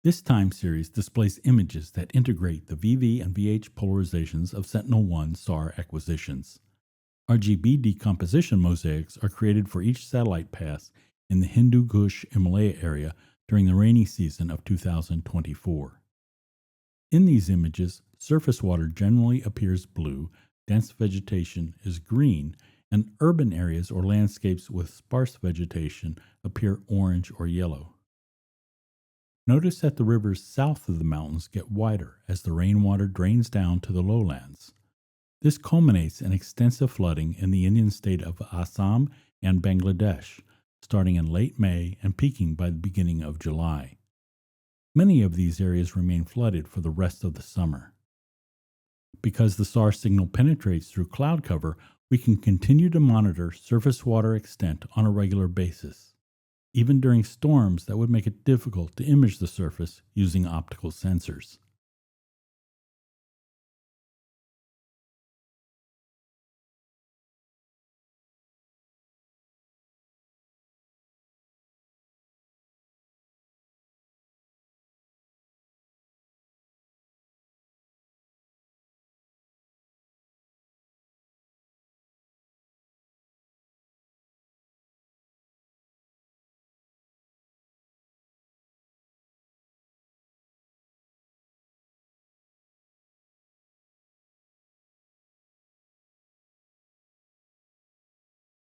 This time series displays images that integrate the VV and VH polarizations of Sentinel-1 SAR acquisitions. RGB decomposition mosaics are created for each satellite pass in the Hindu Kush Himalaya area during the rainy season of 2024. In these images, surface water generally appears blue, dense vegetation is green, and urban areas or landscapes with sparse vegetation appear orange or yellow. Notice that the rivers south of the mountains get wider as the rainwater drains down to the lowlands. This culminates in extensive flooding in the Indian state of Assam and Bangladesh, starting in late May and peaking by the beginning of July. Many of these areas remain flooded for the rest of the summer. Because the SAR signal penetrates through cloud cover, we can continue to monitor surface water extent on a regular basis, even during storms that would make it difficult to image the surface using optical sensors.